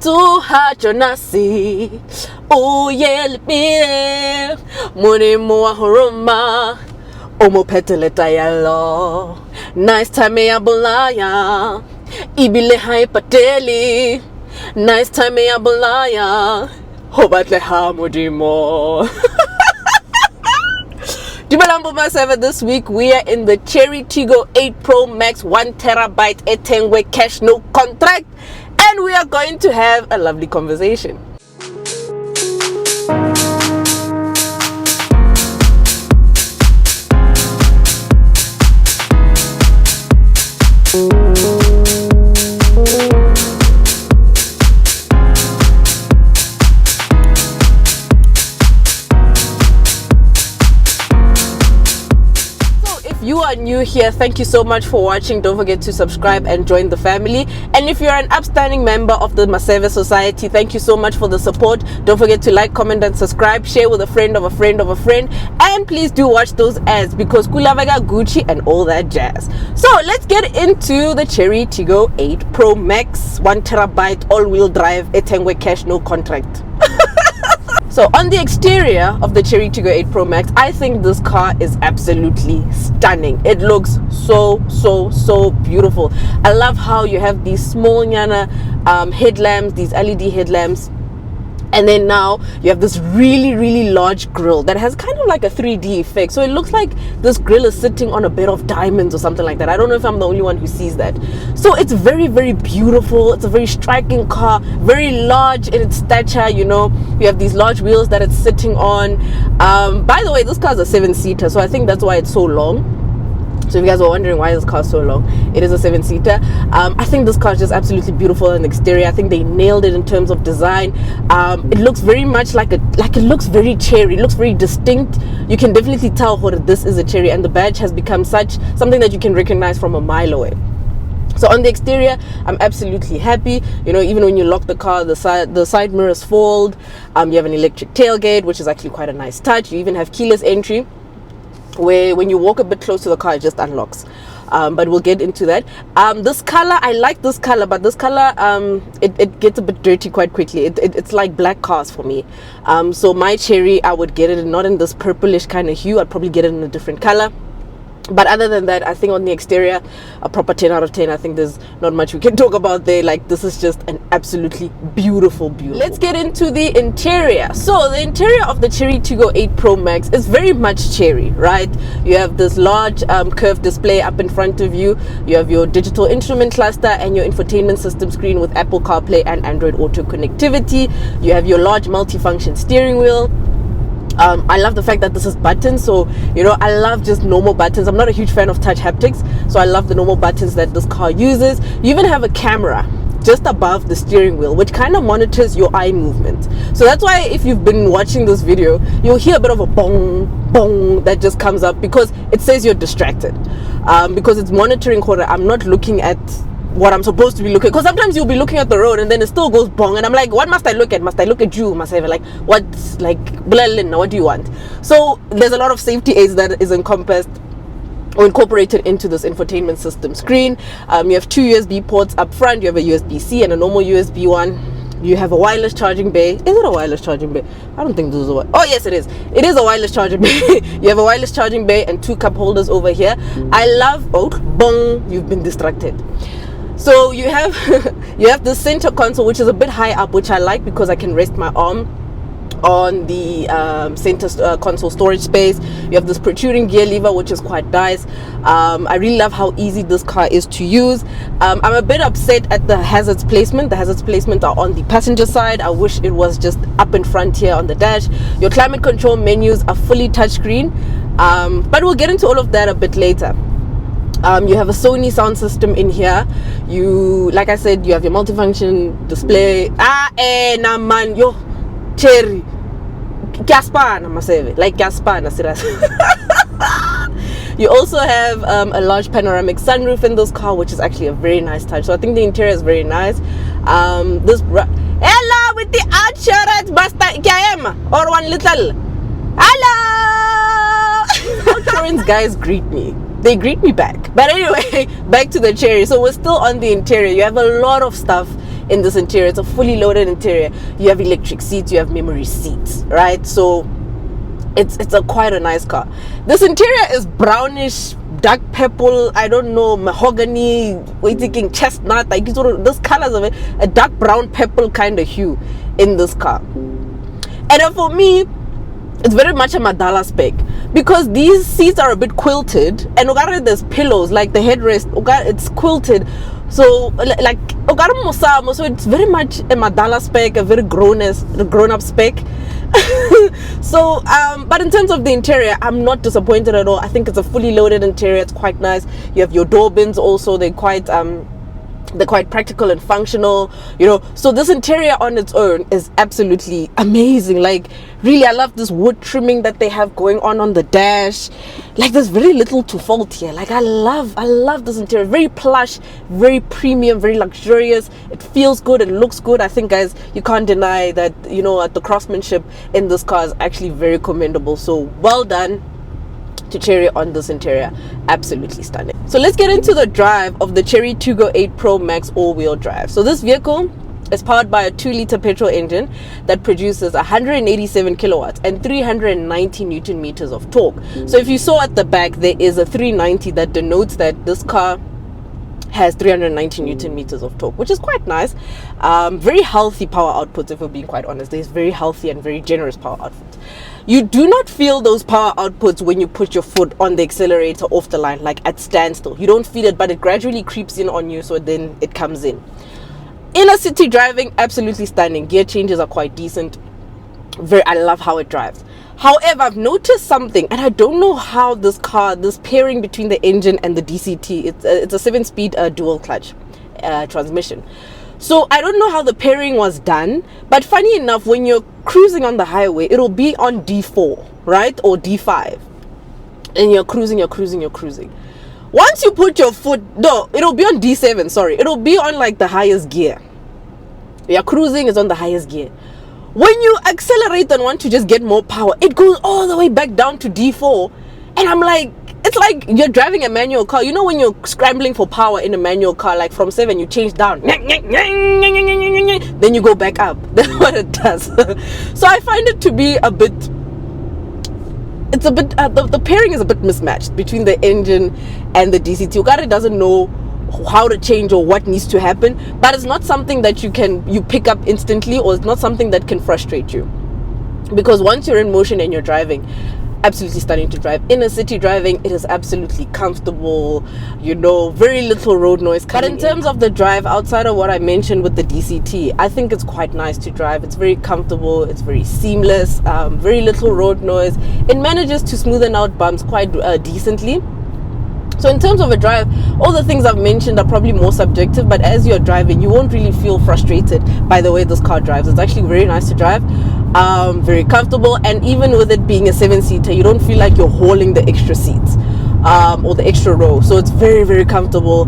Jonasi, Uyelpie, Munimu Horoma, Omo Peteletayalo, nice time Abulaya, Ibile Hypateli, nice time Abulaya, Hobatleha Mudimo. Dubalambo maseve, this week we are in the Chery Tiggo 8 Pro Max 1TB Etengwe cash no contract, and we are going to have a lovely conversation. If you are new here, thank you so much for watching. Don't forget to subscribe and join the family. And if you're an upstanding member of the Maseve Society, thank you so much for the support. Don't forget to like, comment and subscribe. Share with a friend of a friend of a friend. And please do watch those ads because Kulavaga, Gucci and all that jazz. So let's get into the Chery Tiggo 8 Pro Max 1TB all-wheel drive Etengwe cash no contract. So on the exterior of the Chery Tiggo 8 Pro Max, I think this car is absolutely stunning. It looks so beautiful. I love how you have these small headlamps, these LED headlamps. And then now you have this really large grille that has kind of like a 3D effect. So it looks like this grille is sitting on a bed of diamonds or something like that. I don't know if I'm the only one who sees that. So it's very beautiful. It's a very striking car, very large in its stature. You know, you have these large wheels that it's sitting on. By the way, this car is a 7-seater, so I think that's why it's so long. So if you guys were wondering why this car is so long, it is a 7-seater. I think this car is just absolutely beautiful in the exterior. I think they nailed it in terms of design. It looks very much like it looks very Chery. It looks very distinct. You can definitely tell what this is a Chery, and the badge has become something that you can recognize from a mile away. So on the exterior, I'm absolutely happy. You know, even when you lock the car, the side mirrors fold. You have an electric tailgate, which is actually quite a nice touch. You even have keyless entry, where when you walk a bit close to the car, it just unlocks. But we'll get into that. This color, I like this color, but this color, it gets a bit dirty quite quickly. It's like black cars for me. So my Chery, I would get it not in this purplish kind of hue. I'd probably get it in a different color. But other than that, I think on the exterior, a proper 10 out of 10. I think there's not much we can talk about there. Like, this is just an absolutely beautiful. Let's get into the interior. So the interior of the Chery Tiggo 8 Pro Max is very much Chery, right? You have this large curved display up in front of you. You have your digital instrument cluster and your infotainment system screen with Apple CarPlay and Android Auto connectivity. You have your large multifunction steering wheel. I love the fact that this is buttons, so you know, I love just normal buttons. I'm not a huge fan of touch haptics, so I love the normal buttons that this car uses. You even have a camera just above the steering wheel, which kind of monitors your eye movement. So that's why if you've been watching this video, you'll hear a bit of a bong that just comes up because it says you're distracted, because it's monitoring what I'm not looking at what I'm supposed to be looking, because sometimes you'll be looking at the road and then it still goes bong, and I'm like, what must I look at? Must I look at you? Must I like what's like what do you want? So there's a lot of safety aids that is encompassed or incorporated into this infotainment system screen. You have 2 USB ports up front. You have a USB-C and a normal USB one. You have a wireless charging bay. Is it a wireless charging bay? I don't think this is a oh yes, it is. It is a wireless charging bay. You have a wireless charging bay and 2 cup holders over here. I love bong, you've been distracted. So you have the center console, which is a bit high up, which I like because I can rest my arm on the center console storage space. You have this protruding gear lever, which is quite nice. I really love how easy this car is to use. I'm a bit upset at the hazards placement. The hazards placement are on the passenger side. I wish it was just up in front here on the dash. Your climate control menus are fully touchscreen, but we'll get into all of that a bit later. You have a Sony sound system in here. Like I said, you have your multifunction display. Man, yo, Chery, Gaspana, maseve, like Gaspana, serious. You also have a large panoramic sunroof in this car, which is actually a very nice touch. So I think the interior is very nice. Hello with the outsurance, basta KM or one little. Hello. Outsurance guys greet me. They greet me back. But anyway, back to the Chery. So we're still on the interior. You have a lot of stuff in this interior. It's a fully loaded interior. You have electric seats, you have memory seats, right? So it's quite a nice car. This interior is brownish, dark purple, I don't know, mahogany, we're thinking chestnut, like those colors of it, a dark brown purple kind of hue in this car. And for me, it's very much a Madala spec, because these seats are a bit quilted, and there's pillows, like the headrest, it's quilted, so like so it's very much a Madala spec, a very grown-up spec. So but in terms of the interior, I'm not disappointed at all. I think it's a fully loaded interior. It's quite nice. You have your door bins also. They're quite practical and functional, you know. So this interior on its own is absolutely amazing. Like, really, I love this wood trimming that they have going on the dash. Like, there's very little to fault here. Like, I love this interior. Very plush, very premium, very luxurious. It feels good, it looks good. I think, guys, you can't deny that, you know, the craftsmanship in this car is actually very commendable. So well done to Chery on this interior. Absolutely stunning. So let's get into the drive of the Chery Tiggo 8 Pro Max all-wheel drive. So this vehicle is powered by a 2-liter petrol engine that produces 187 kilowatts and 390 newton meters of torque. So if you saw at the back, there is a 390 that denotes that this car has 390 newton meters of torque, which is quite nice. Very healthy power outputs, if we're being quite honest. There's very healthy and very generous power outputs. You do not feel those power outputs when you put your foot on the accelerator off the line, like at standstill. You don't feel it, but it gradually creeps in on you, so then it comes in. Inner city driving, absolutely stunning. Gear changes are quite decent. I love how it drives. However, I've noticed something, and I don't know how this pairing between the engine and the DCT, it's a 7-speed dual clutch transmission. So I don't know how the pairing was done, but funny enough, when you're cruising on the highway, it'll be on D4, right? Or D5. And you're cruising. Once you put your foot, no, it'll be on D7, sorry. It'll be on like the highest gear. You're cruising, is on the highest gear. When you accelerate and want to just get more power, it goes all the way back down to D4. And I'm like, it's like you're driving a manual car. You know when you're scrambling for power in a manual car, like from 7 you change down, then you go back up. That's what it does. So I find it to be a bit, it's a bit, the pairing is a bit mismatched between the engine and the DCT. Ugare doesn't know how to change or what needs to happen, but it's not something that you pick up instantly, or it's not something that can frustrate you, because once you're in motion and you're driving, absolutely stunning to drive. Inner city driving, it is absolutely comfortable, you know, very little road noise. But in terms of the drive, outside of what I mentioned with the DCT, I think it's quite nice to drive. It's very comfortable, it's very seamless, very little road noise. It manages to smoothen out bumps quite decently. So in terms of a drive, all the things I've mentioned are probably more subjective, but as you're driving, you won't really feel frustrated by the way this car drives. It's actually very nice to drive, very comfortable, and even with it being a 7-seater, you don't feel like you're hauling the extra seats or the extra row. So it's very, very comfortable.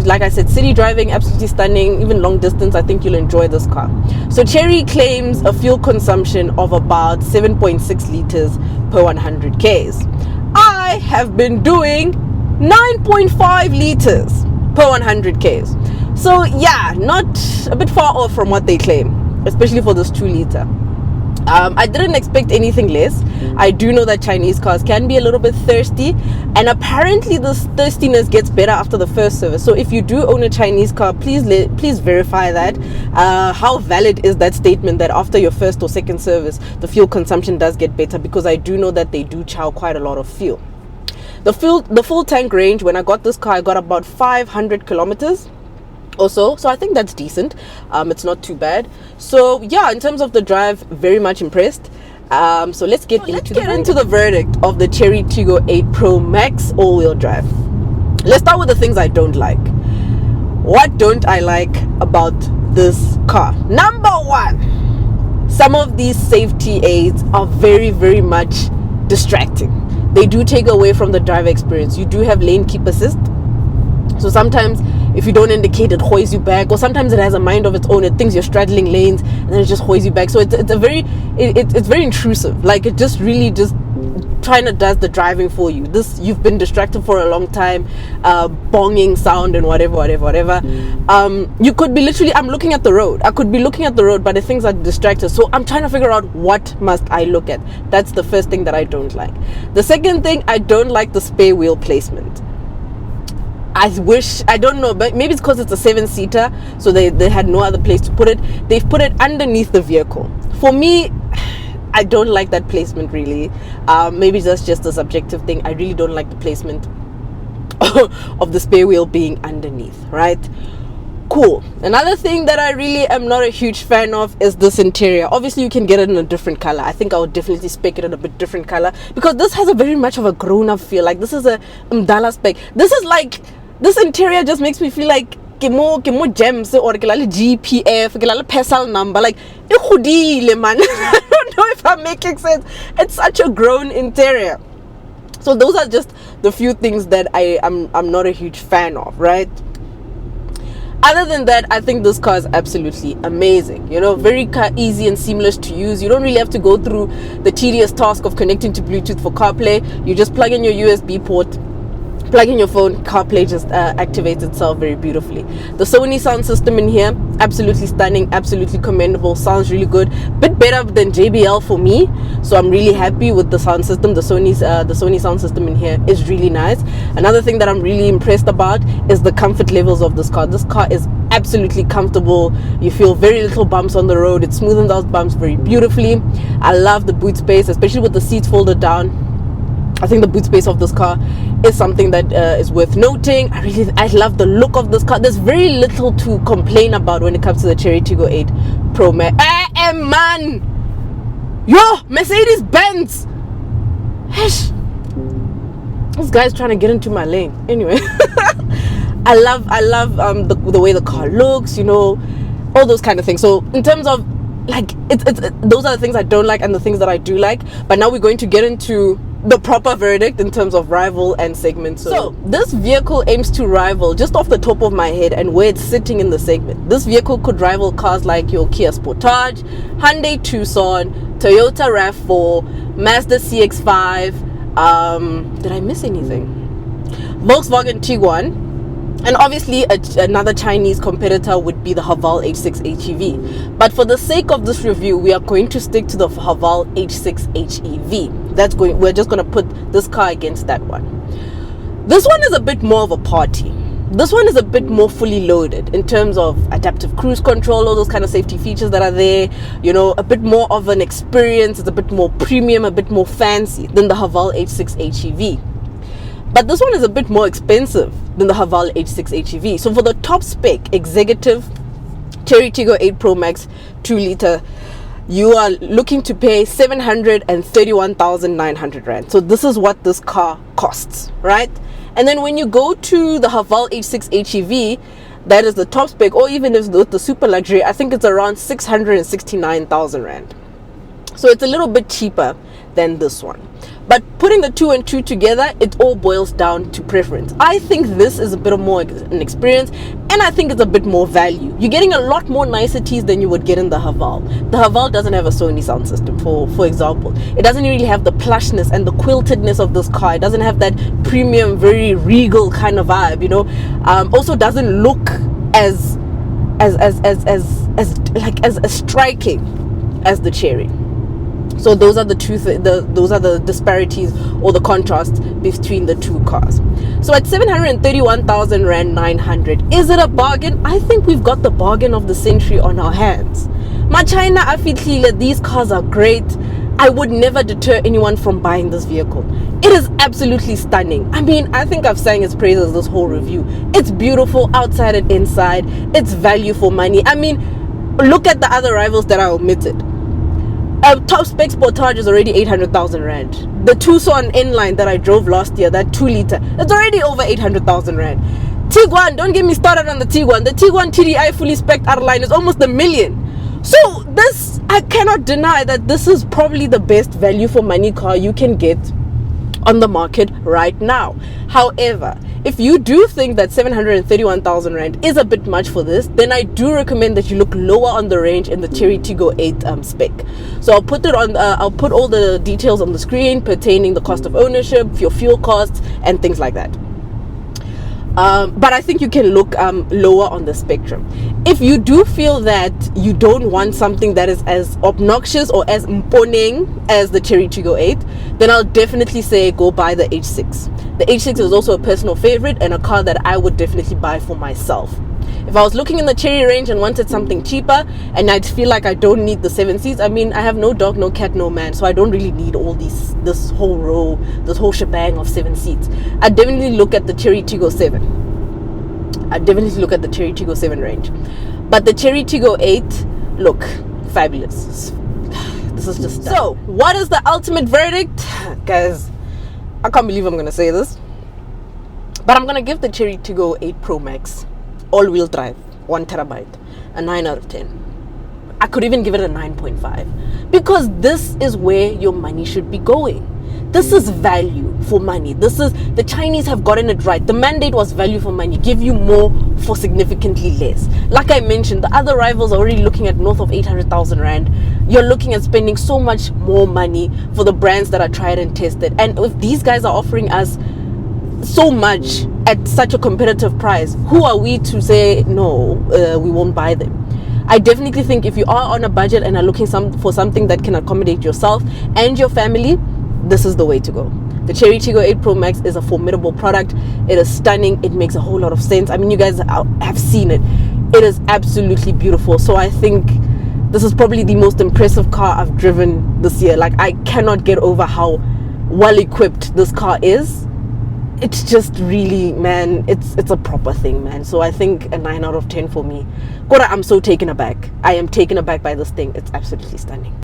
Like I said, city driving, absolutely stunning. Even long distance, I think you'll enjoy this car. So Chery claims a fuel consumption of about 7.6 liters per 100 Ks. I have been doing 9.5 liters per 100 Ks. So yeah, not a bit far off from what they claim, especially for this 2-liter. I didn't expect anything less. I do know that Chinese cars can be a little bit thirsty, and apparently this thirstiness gets better after the first service. So if you do own a Chinese car, please verify that. How valid is that statement that after your first or second service the fuel consumption does get better, because I do know that they do chow quite a lot of fuel. The full tank range, when I got this car, I got about 500 kilometers or so I think that's decent. It's not too bad. So yeah, in terms of the drive, very much impressed. So let's get into the verdict of the Chery Tiggo 8 Pro Max all-wheel drive. Let's start with the things I don't like. What don't I like about this car? Number one, some of these safety aids are very, very much distracting. They do take away from the driver experience. You do have lane keep assist, so sometimes if you don't indicate, it hoys you back, or sometimes it has a mind of its own. It thinks you're straddling lanes and then it just hoys you back. So it's very intrusive. Like, it just really just China does the driving for you. This, you've been distracted for a long time, bonging sound and whatever. You could be literally, I'm looking at the road. I could be looking at the road, but the things are distracted. So I'm trying to figure out, what must I look at? That's the first thing that I don't like. The second thing, I don't like the spare wheel placement. I don't know, but maybe it's because it's a 7-seater, so they had no other place to put it. They've put it underneath the vehicle. For me, I don't like that placement, really. Maybe that's just a subjective thing. I really don't like the placement of the spare wheel being underneath, right? Cool. Another thing that I really am not a huge fan of is this interior. Obviously, you can get it in a different color. I think I would definitely spec it in a bit different color, because this has a very much of a grown-up feel. Like, this is a Mdala spec. This interior just makes me feel like ke mo gems or ke la le GPF, ke la le parcel number. Like, e godile, man. I don't know if I'm making sense. It's such a grown interior. So those are just the few things that I'm not a huge fan of, right? Other than that, I think this car is absolutely amazing. You know, very easy and seamless to use. You don't really have to go through the tedious task of connecting to Bluetooth for CarPlay. You just plug in your USB port, plug in your phone, CarPlay just activates itself very beautifully. The Sony sound system in here, absolutely stunning, absolutely commendable, sounds really good. Bit better than JBL for me, so I'm really happy with the sound system. The Sony sound system in here is really nice. Another thing that I'm really impressed about is the comfort levels of this car. This car is absolutely comfortable. You feel very little bumps on the road. It smoothens out bumps very beautifully. I love the boot space, especially with the seats folded down. I think the boot space of this car is something that is worth noting. I love the look of this car. There's very little to complain about when it comes to the Chery Tiggo 8 Pro Max. Man! Yo! Mercedes Benz! Hesh! This guy's trying to get into my lane. Anyway. I love the way the car looks, you know, all those kind of things. So in terms of, like, those are the things I don't like and the things that I do like. But now we're going to get into the proper verdict in terms of rival and segment. So this vehicle aims to rival, just off the top of my head and where it's sitting in the segment, this vehicle could rival cars like your Kia Sportage, Hyundai Tucson, Toyota RAV4, Mazda CX-5, did I miss anything? Volkswagen Tiguan. And obviously another Chinese competitor would be the Haval H6 HEV. But for the sake of this review, we are going to stick to the Haval H6 HEV. We're just going to put this car against that one. This one is a bit more of a party. This one is a bit more fully loaded in terms of adaptive cruise control, all those kind of safety features that are there. You know, a bit more of an experience. It's a bit more premium, a bit more fancy than the Haval H6 HEV. But this one is a bit more expensive than the Haval H6 HEV. So for the top spec, executive Chery Tiggo 8 Pro Max 2-liter, you are looking to pay 731,900 Rand. So this is what this car costs, right? And then when you go to the Haval H6 HEV, that is the top spec, or even if with the super luxury, I think it's around 669,000 Rand. So it's a little bit cheaper than this one. But putting the two and two together, it all boils down to preference. I think this is a bit more an experience, and I think it's a bit more value. You're getting a lot more niceties than you would get in the Haval. The Haval doesn't have a Sony sound system, for example. It doesn't really have the plushness and the quiltedness of this car. It doesn't have that premium, very regal kind of vibe, you know. Also doesn't look as striking as the Chery. So those are the those are the disparities or the contrast between the two cars. So at 731,000 Rand 900, is it a bargain? I think we've got the bargain of the century on our hands. Machina Afitlile, these cars are great. I would never deter anyone from buying this vehicle. It is absolutely stunning. I mean, I think I've sang its praises this whole review. It's beautiful outside and inside. It's value for money. I mean, look at the other rivals that I omitted. A top spec Sportage is already 800,000 Rand. The Tucson inline that I drove last year, that 2-liter, it's already over 800,000 Rand. Tiguan, don't get me started on the Tiguan. The Tiguan TDI fully spec R-Line is almost $1 million. So this, I cannot deny that this is probably the best value for money car you can get on the market right now. However, if you do think that 731,000 rand is a bit much for this, then I do recommend that you look lower on the range in the Chery Tiggo 8 spec. So I'll put it on, I'll put all the details on the screen pertaining the cost of ownership, your fuel costs, and things like that. But I think you can look lower on the spectrum. If you do feel that you don't want something that is as obnoxious or as imponing as the Chery Tiggo 8, then I'll definitely say go buy the H6. The H6 is also a personal favorite and a car that I would definitely buy for myself. If I was looking in the Chery range and wanted something cheaper and I'd feel like I don't need the 7 seats, I mean, I have no dog, no cat, no man, so I don't really need all this whole row, this whole shebang of 7 seats. I'd definitely look at the Chery Tiggo 7. I'd definitely look at the Chery Tiggo 7 range. But the Chery Tiggo 8, look, fabulous. This is just done. So, what is the ultimate verdict? Guys, I can't believe I'm going to say this, but I'm going to give the Chery Tiggo 8 Pro Max all-wheel drive 1 terabyte a 9 out of 10. I could even give it a 9.5, because this is where your money should be going. This is value for money. The Chinese have gotten it right. The mandate was value for money. Give you more for significantly less. Like I mentioned, the other rivals are already looking at north of 800,000 rand. You're looking at spending so much more money for the brands that are tried and tested. And if these guys are offering us so much at such a competitive price, who are we to say no, we won't buy them? I definitely think if you are on a budget and are looking for something that can accommodate yourself and your family, this is the way to go. The Chery Tiggo 8 Pro Max is a formidable product. It is stunning. It makes a whole lot of sense. I mean, you guys have seen it. It is absolutely beautiful. So I think this is probably the most impressive car I've driven this year. Like, I cannot get over how well equipped this car is. It's just really, man, it's a proper thing, man. So I think a 9 out of 10 for me. Kora, I'm so taken aback. I am taken aback by this thing. It's absolutely stunning.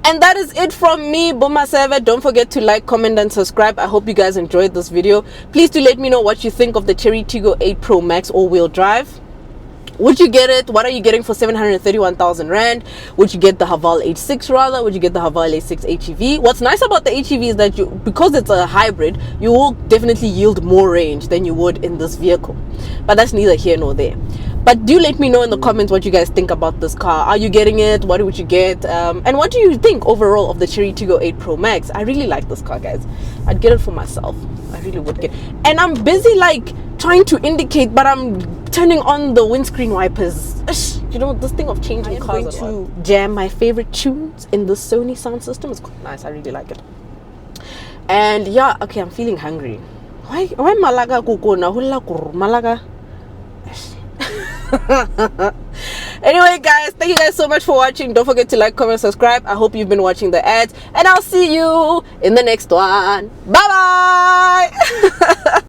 And that is it from me, maseve. Don't forget to like, comment, and subscribe. I hope you guys enjoyed this video. Please do let me know what you think of the Chery Tiggo 8 Pro Max all-wheel drive. Would you get it? What are you getting for 731,000 rand? Would you get the Haval H6 rather? Would you get the Haval H6 HEV? What's nice about the HEV is that because it's a hybrid, you will definitely yield more range than you would in this vehicle. But that's neither here nor there. But do let me know in the comments what you guys think about this car. Are you getting it? What would you get? And what do you think overall of the Chery Tiggo 8 Pro Max? I really like this car, guys. I'd get it for myself. I really would get it. And I'm busy like trying to indicate, but I'm turning on the windscreen wipers. You know, this thing of changing cars. I'm going to jam my favorite tunes in the Sony sound system. It's quite nice. I really like it. And yeah, okay, I'm feeling hungry. Why malaga kukona hula kur malaga? Anyway, guys, thank you guys so much for watching. Don't forget to like, comment, subscribe. I hope you've been watching the ads, and I'll see you in the next one. Bye bye.